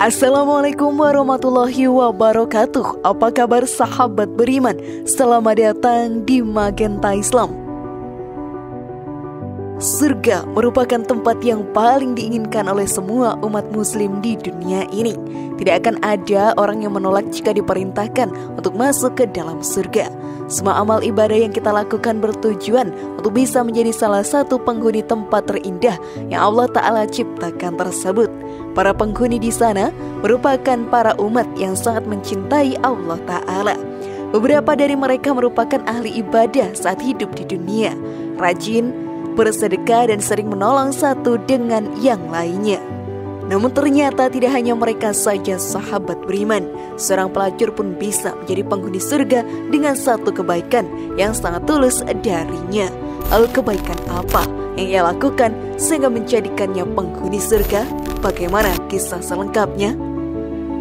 Assalamualaikum warahmatullahi wabarakatuh. Apa kabar sahabat beriman? Selamat datang di Magenta Islam. Surga merupakan tempat yang paling diinginkan oleh semua umat muslim di dunia ini. Tidak akan ada orang yang menolak jika diperintahkan untuk masuk ke dalam surga. Semua amal ibadah yang kita lakukan bertujuan untuk bisa menjadi salah satu penghuni tempat terindah yang Allah Ta'ala ciptakan tersebut. Para penghuni di sana merupakan para umat yang sangat mencintai Allah Ta'ala. Beberapa dari mereka merupakan ahli ibadah saat hidup di dunia, rajin, bersedekah dan sering menolong satu dengan yang lainnya. Namun ternyata tidak hanya mereka saja sahabat beriman. Seorang pelacur pun bisa menjadi penghuni surga dengan satu kebaikan yang sangat tulus darinya. Lalu kebaikan apa yang ia lakukan sehingga menjadikannya penghuni surga? Bagaimana kisah selengkapnya?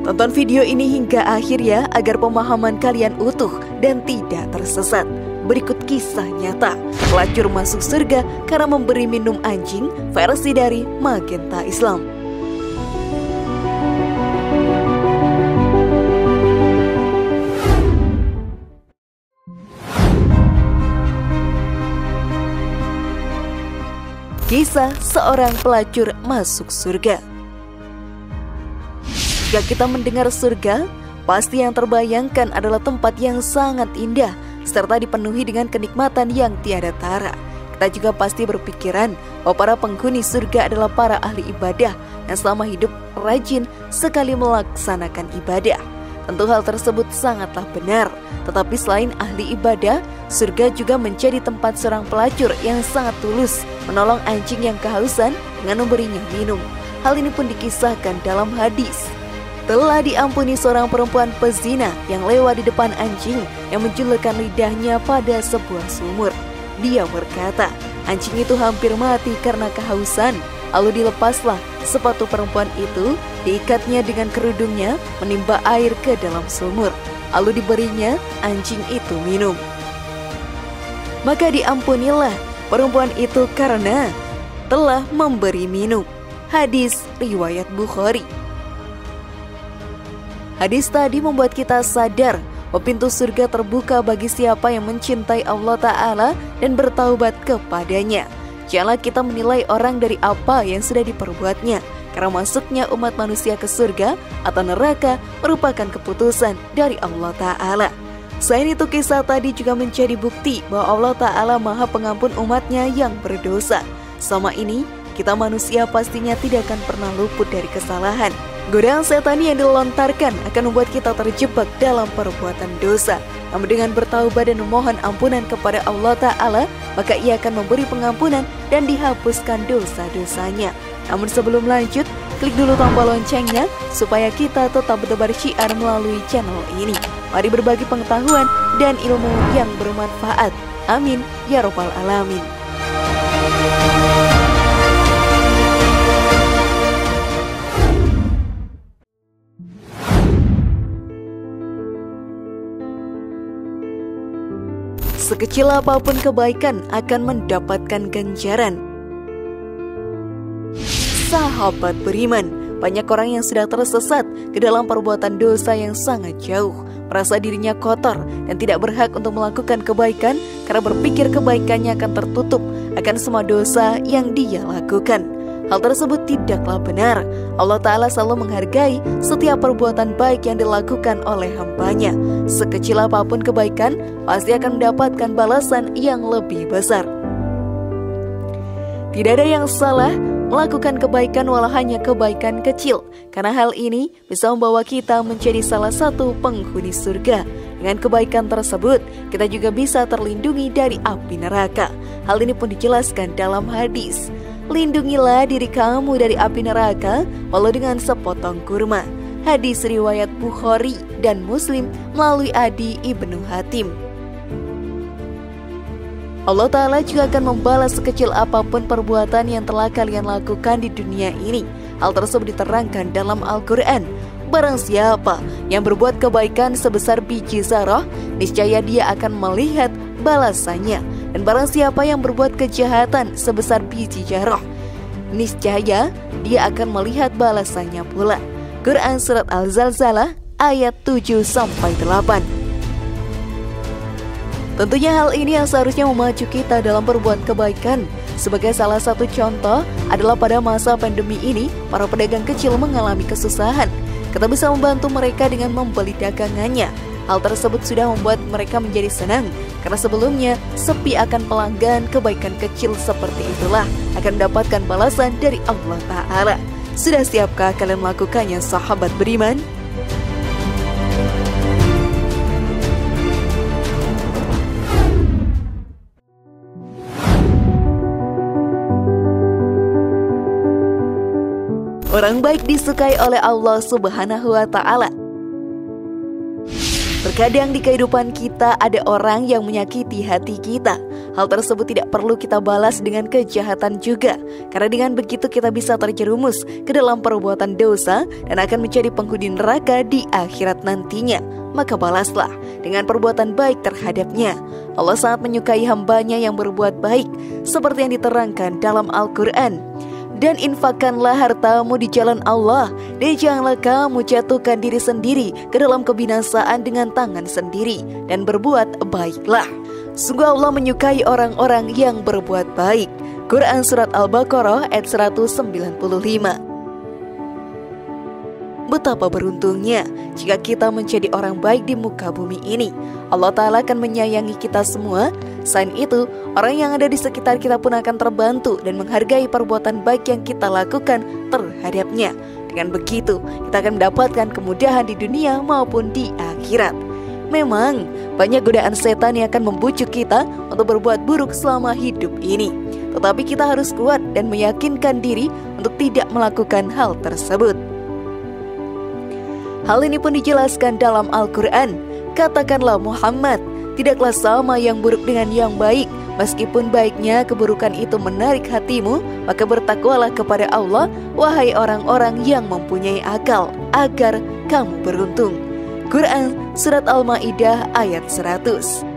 Tonton video ini hingga akhir ya, agar pemahaman kalian utuh dan tidak tersesat. Berikut kisah nyata pelacur masuk surga karena memberi minum anjing versi dari Magenta Islam. Kisah seorang pelacur masuk surga. Jika kita mendengar surga, pasti yang terbayangkan adalah tempat yang sangat indah serta dipenuhi dengan kenikmatan yang tiada tara. Kita juga pasti berpikiran bahwa para penghuni surga adalah para ahli ibadah yang selama hidup rajin sekali melaksanakan ibadah. Tentu hal tersebut sangatlah benar, tetapi selain ahli ibadah, surga juga menjadi tempat seorang pelacur yang sangat tulus menolong anjing yang kehausan dengan memberinya minum. Hal ini pun dikisahkan dalam hadis. Telah diampuni seorang perempuan pezina yang lewat di depan anjing yang menjulurkan lidahnya pada sebuah sumur. Dia berkata, anjing itu hampir mati karena kehausan. Lalu dilepaslah sepatu perempuan itu, diikatnya dengan kerudungnya, menimba air ke dalam sumur. Lalu diberinya anjing itu minum. Maka diampunilah perempuan itu karena telah memberi minum. Hadis riwayat Bukhari. Hadis tadi membuat kita sadar bahwa pintu surga terbuka bagi siapa yang mencintai Allah Ta'ala dan bertaubat kepadanya. Janganlah kita menilai orang dari apa yang sudah diperbuatnya, karena masuknya umat manusia ke surga atau neraka merupakan keputusan dari Allah Ta'ala. Selain itu, kisah tadi juga menjadi bukti bahwa Allah Ta'ala Maha Pengampun umatnya yang berdosa. Selama ini, kita manusia pastinya tidak akan pernah luput dari kesalahan. Godaan setan yang dilontarkan akan membuat kita terjebak dalam perbuatan dosa. Namun dengan bertaubat dan memohon ampunan kepada Allah Ta'ala, maka ia akan memberi pengampunan dan dihapuskan dosa-dosanya. Namun sebelum lanjut, klik dulu tombol loncengnya supaya kita tetap bertebar syiar melalui channel ini. Mari berbagi pengetahuan dan ilmu yang bermanfaat. Amin ya robbal alamin. Sekecil apapun kebaikan akan mendapatkan ganjaran. Sahabat beriman, banyak orang yang sudah tersesat ke dalam perbuatan dosa yang sangat jauh, merasa dirinya kotor dan tidak berhak untuk melakukan kebaikan karena berpikir kebaikannya akan tertutup akan semua dosa yang dia lakukan. Hal tersebut tidaklah benar. Allah Ta'ala selalu menghargai setiap perbuatan baik yang dilakukan oleh hambanya. Sekecil apapun kebaikan, pasti akan mendapatkan balasan yang lebih besar. Tidak ada yang salah melakukan kebaikan walau hanya kebaikan kecil, karena hal ini bisa membawa kita menjadi salah satu penghuni surga. Dengan kebaikan tersebut, kita juga bisa terlindungi dari api neraka. Hal ini pun dijelaskan dalam hadis. Lindungilah diri kamu dari api neraka walau dengan sepotong kurma. Hadis riwayat Bukhari dan Muslim melalui Adi Ibnu Hatim. Allah Ta'ala juga akan membalas sekecil apapun perbuatan yang telah kalian lakukan di dunia ini. Hal tersebut diterangkan dalam Al-Quran. Barang siapa yang berbuat kebaikan sebesar biji zarah, niscaya dia akan melihat balasannya. Dan barang siapa yang berbuat kejahatan sebesar biji zarah, niscaya dia akan melihat balasannya pula. Quran Surat Al-Zalzalah ayat 7-8. Tentunya hal ini yang seharusnya memacu kita dalam berbuat kebaikan. Sebagai salah satu contoh adalah pada masa pandemi ini, para pedagang kecil mengalami kesusahan. Kita bisa membantu mereka dengan membeli dagangannya. Hal tersebut sudah membuat mereka menjadi senang, karena sebelumnya sepi akan pelanggan. Kebaikan kecil seperti itulah akan mendapatkan balasan dari Allah Ta'ala. Sudah siapkah kalian melakukannya, sahabat beriman? Orang baik disukai oleh Allah Subhanahu wa Ta'ala. Terkadang di kehidupan kita ada orang yang menyakiti hati kita. Hal tersebut tidak perlu kita balas dengan kejahatan juga, karena dengan begitu kita bisa terjerumus ke dalam perbuatan dosa dan akan menjadi penghuni neraka di akhirat nantinya. Maka balaslah dengan perbuatan baik terhadapnya. Allah sangat menyukai hambanya yang berbuat baik, seperti yang diterangkan dalam Al-Quran. Dan infakkanlah hartamu di jalan Allah, dan janganlah kamu jatuhkan diri sendiri ke dalam kebinasaan dengan tangan sendiri, dan berbuat baiklah. Sungguh Allah menyukai orang-orang yang berbuat baik. Quran Surat Al-Baqarah ayat 195. Betapa beruntungnya jika kita menjadi orang baik di muka bumi ini. Allah Ta'ala akan menyayangi kita semua. Selain itu, orang yang ada di sekitar kita pun akan terbantu dan menghargai perbuatan baik yang kita lakukan terhadapnya. Dengan begitu, kita akan mendapatkan kemudahan di dunia maupun di akhirat. Memang, banyak godaan setan yang akan membujuk kita untuk berbuat buruk selama hidup ini. Tetapi kita harus kuat dan meyakinkan diri untuk tidak melakukan hal tersebut. Hal ini pun dijelaskan dalam Al-Quran. Katakanlah Muhammad, tidaklah sama yang buruk dengan yang baik. Meskipun baiknya keburukan itu menarik hatimu, maka bertakwalah kepada Allah, wahai orang-orang yang mempunyai akal, agar kamu beruntung. Quran Surat Al-Ma'idah ayat 100.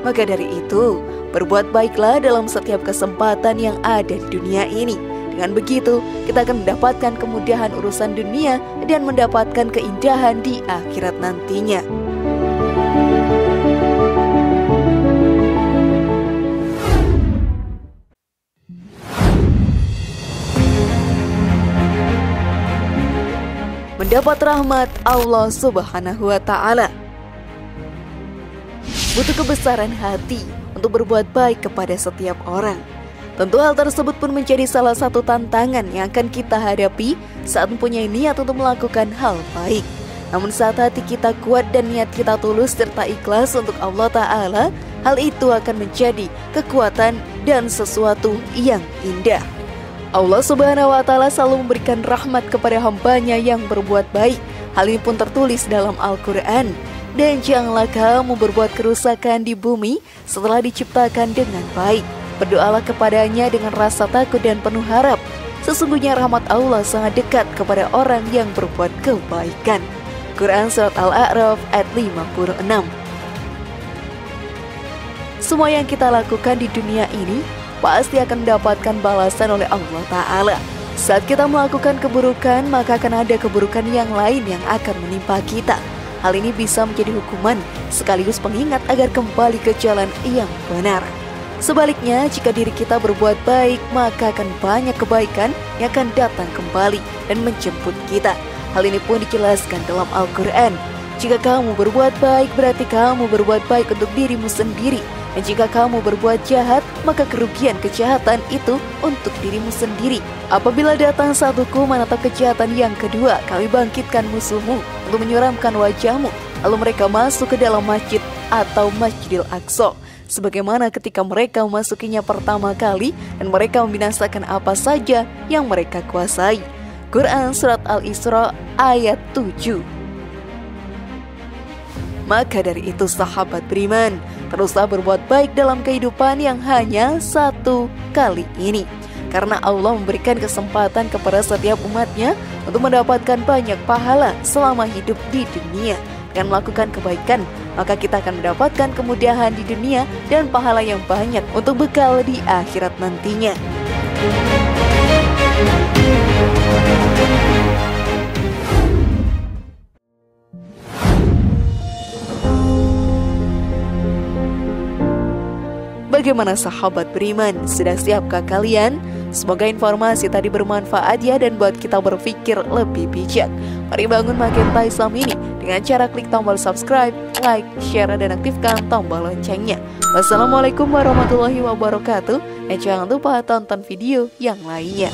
Maka dari itu, berbuat baiklah dalam setiap kesempatan yang ada di dunia ini. Dengan begitu, kita akan mendapatkan kemudahan urusan dunia dan mendapatkan keindahan di akhirat nantinya. Mendapat rahmat Allah Subhanahu wa Ta'ala. Butuh kebesaran hati untuk berbuat baik kepada setiap orang. Tentu hal tersebut pun menjadi salah satu tantangan yang akan kita hadapi saat mempunyai niat untuk melakukan hal baik. Namun saat hati kita kuat dan niat kita tulus serta ikhlas untuk Allah Ta'ala, hal itu akan menjadi kekuatan dan sesuatu yang indah. Allah Subhanahu wa Ta'ala selalu memberikan rahmat kepada hambanya yang berbuat baik. Hal ini pun tertulis dalam Al-Quran. Dan janganlah kamu berbuat kerusakan di bumi setelah diciptakan dengan baik. Berdoalah kepadanya dengan rasa takut dan penuh harap. Sesungguhnya rahmat Allah sangat dekat kepada orang yang berbuat kebaikan. Quran Surat Al-A'raf ayat 56. Semua yang kita lakukan di dunia ini pasti akan mendapatkan balasan oleh Allah Ta'ala. Saat kita melakukan keburukan, maka akan ada keburukan yang lain yang akan menimpa kita. Hal ini bisa menjadi hukuman sekaligus pengingat agar kembali ke jalan yang benar. Sebaliknya, jika diri kita berbuat baik, maka akan banyak kebaikan yang akan datang kembali dan menjemput kita. Hal ini pun dijelaskan dalam Al-Quran. Jika kamu berbuat baik, berarti kamu berbuat baik untuk dirimu sendiri. Dan jika kamu berbuat jahat, maka kerugian kejahatan itu untuk dirimu sendiri. Apabila datang satu hukuman atau kejahatan yang kedua, kami bangkitkan musuhmu untuk menyuramkan wajahmu. Lalu mereka masuk ke dalam masjid atau Masjidil Aqsa. Sebagaimana ketika mereka memasukinya pertama kali dan mereka membinasakan apa saja yang mereka kuasai. Quran Surat Al-Isra ayat 7. Maka dari itu sahabat beriman, teruslah berbuat baik dalam kehidupan yang hanya satu kali ini. Karena Allah memberikan kesempatan kepada setiap umatnya untuk mendapatkan banyak pahala selama hidup di dunia. Dengan melakukan kebaikan, maka kita akan mendapatkan kemudahan di dunia dan pahala yang banyak untuk bekal di akhirat nantinya. Bagaimana sahabat beriman? Sudah siapkah kalian? Semoga informasi tadi bermanfaat ya dan buat kita berpikir lebih bijak. Mari bangun Magenta Islam ini dengan cara klik tombol subscribe, like, share, dan aktifkan tombol loncengnya. Wassalamualaikum warahmatullahi wabarakatuh. Dan jangan lupa tonton video yang lainnya.